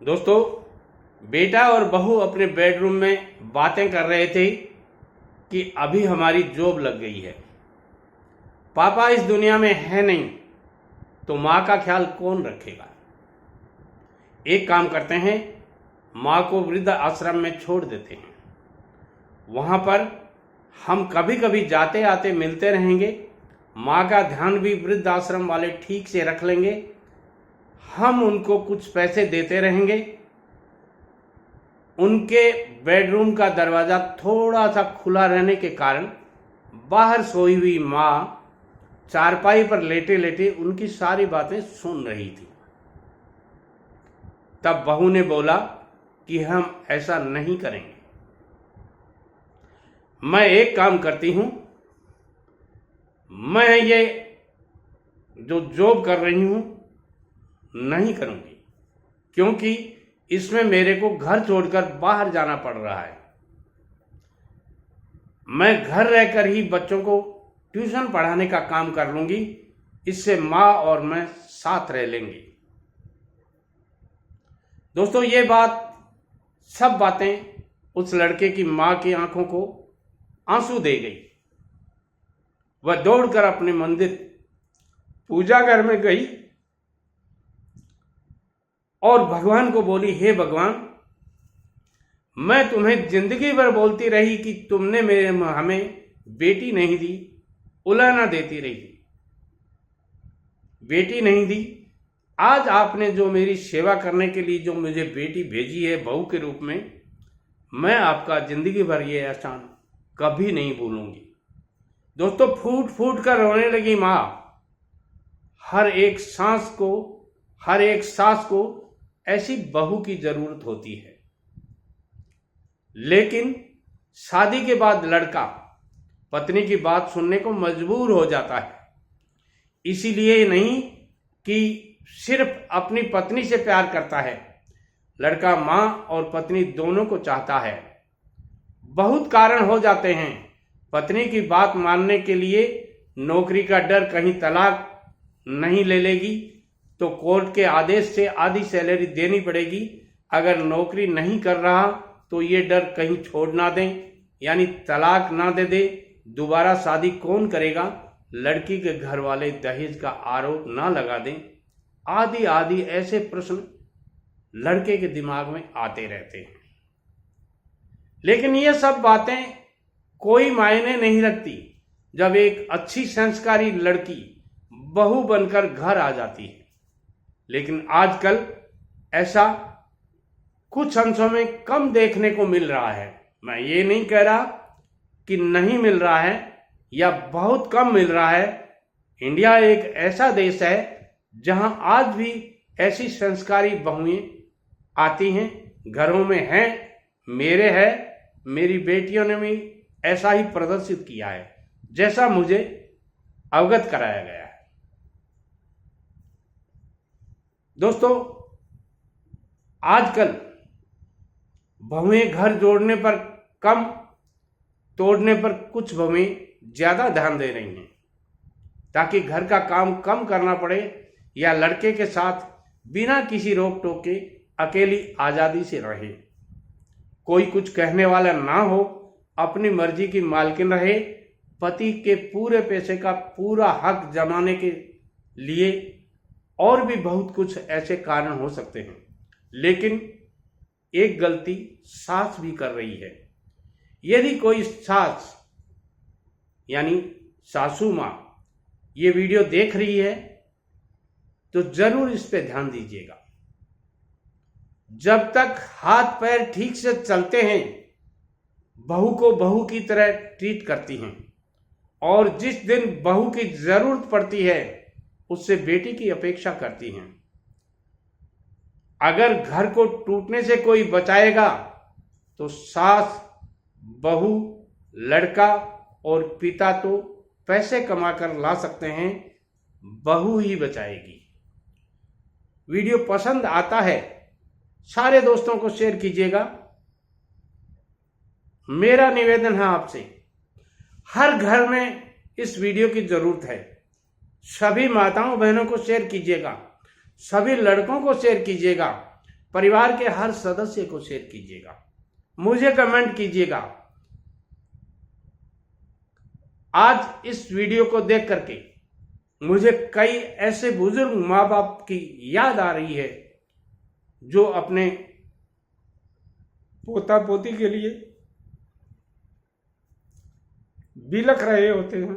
दोस्तों, बेटा और बहू अपने बेडरूम में बातें कर रहे थे कि अभी हमारी जॉब लग गई है। पापा इस दुनिया में है नहीं तो माँ का ख्याल कौन रखेगा। एक काम करते हैं, माँ को वृद्ध आश्रम में छोड़ देते हैं। वहाँ पर हम कभी कभी जाते आते मिलते रहेंगे। माँ का ध्यान भी वृद्ध आश्रम वाले ठीक से रख लेंगे। हम उनको कुछ पैसे देते रहेंगे। उनके बेडरूम का दरवाज़ा थोड़ा सा खुला रहने के कारण बाहर सोई हुई माँ चारपाई पर लेटे लेटे उनकी सारी बातें सुन रही थी। तब बहू ने बोला कि हम ऐसा नहीं करेंगे। मैं एक काम करती हूँ, मैं ये जो जॉब कर रही हूँ नहीं करूँगी, क्योंकि इसमें मेरे को घर छोड़कर बाहर जाना पड़ रहा है। मैं घर रहकर ही बच्चों को ट्यूशन पढ़ाने का काम कर लूँगी। इससे माँ और मैं साथ रह लेंगे। दोस्तों, ये सब बातें उस लड़के की माँ की आंखों को आंसू दे गई। वह दौड़कर अपने मंदिर पूजा घर में गई और भगवान को बोली, हे भगवान, मैं तुम्हें जिंदगी भर बोलती रही कि तुमने हमें बेटी नहीं दी, उलाहना देती रही, बेटी नहीं दी। आज आपने जो मेरी सेवा करने के लिए जो मुझे बेटी भेजी है बहू के रूप में, मैं आपका जिंदगी भर ये एहसान कभी नहीं भूलूंगी। दोस्तों, फूट फूट कर रोने लगी माँ। हर एक सास को ऐसी बहू की जरूरत होती है। लेकिन शादी के बाद लड़का पत्नी की बात सुनने को मजबूर हो जाता है। इसीलिए नहीं कि सिर्फ अपनी पत्नी से प्यार करता है, लड़का माँ और पत्नी दोनों को चाहता है। बहुत कारण हो जाते हैं। पत्नी की बात मानने के लिए नौकरी का डर, कहीं तलाक नहीं ले लेगी तो कोर्ट के आदेश से आधी सैलरी देनी पड़ेगी। अगर नौकरी नहीं कर रहा तो ये डर कहीं छोड़ ना दें, यानी तलाक ना दे दोबारा शादी कौन करेगा, लड़की के घर वाले दहेज का आरोप ना लगा दें, आदि आदि ऐसे प्रश्न लड़के के दिमाग में आते रहते हैं। लेकिन ये सब बातें कोई मायने नहीं रखती जब एक अच्छी संस्कारी लड़की बहू बनकर घर आ जाती है। लेकिन आजकल ऐसा कुछ अंशों में कम देखने को मिल रहा है। मैं ये नहीं कह रहा कि नहीं मिल रहा है या बहुत कम मिल रहा है। इंडिया एक ऐसा देश है जहां आज भी ऐसी संस्कारी बहुएं आती हैं, घरों में हैं, मेरी बेटियों ने भी ऐसा ही प्रदर्शित किया है जैसा मुझे अवगत कराया गया है। दोस्तों, आजकल बहुएं घर जोड़ने पर कम, तोड़ने पर कुछ बहुएं ज्यादा ध्यान दे रही हैं, ताकि घर का काम कम करना पड़े या लड़के के साथ बिना किसी रोक टोक के अकेली आजादी से रहे। कोई कुछ कहने वाला ना हो, अपनी मर्जी की मालकिन रहे, पति के पूरे पैसे का पूरा हक जमाने के लिए। और भी बहुत कुछ ऐसे कारण हो सकते हैं। लेकिन एक गलती सास भी कर रही है। यदि कोई सास यानी सासू माँ ये वीडियो देख रही है तो जरूर इस पे ध्यान दीजिएगा। जब तक हाथ पैर ठीक से चलते हैं, बहू को बहू की तरह ट्रीट करती हैं, और जिस दिन बहू की जरूरत पड़ती है उससे बेटी की अपेक्षा करती हैं। अगर घर को टूटने से कोई बचाएगा तो सास, बहू, लड़का और पिता तो पैसे कमाकर ला सकते हैं, बहू ही बचाएगी। वीडियो पसंद आता है, सारे दोस्तों को शेयर कीजिएगा। मेरा निवेदन है आपसे, हर घर में इस वीडियो की जरूरत है। सभी माताओं बहनों को शेयर कीजिएगा, सभी लड़कों को शेयर कीजिएगा। परिवार के हर सदस्य को शेयर कीजिएगा, मुझे कमेंट कीजिएगा। आज इस वीडियो को देख करके मुझे कई ऐसे बुजुर्ग माँ बाप की याद आ रही है जो अपने पोता पोती के लिए बिलख रहे होते हैं।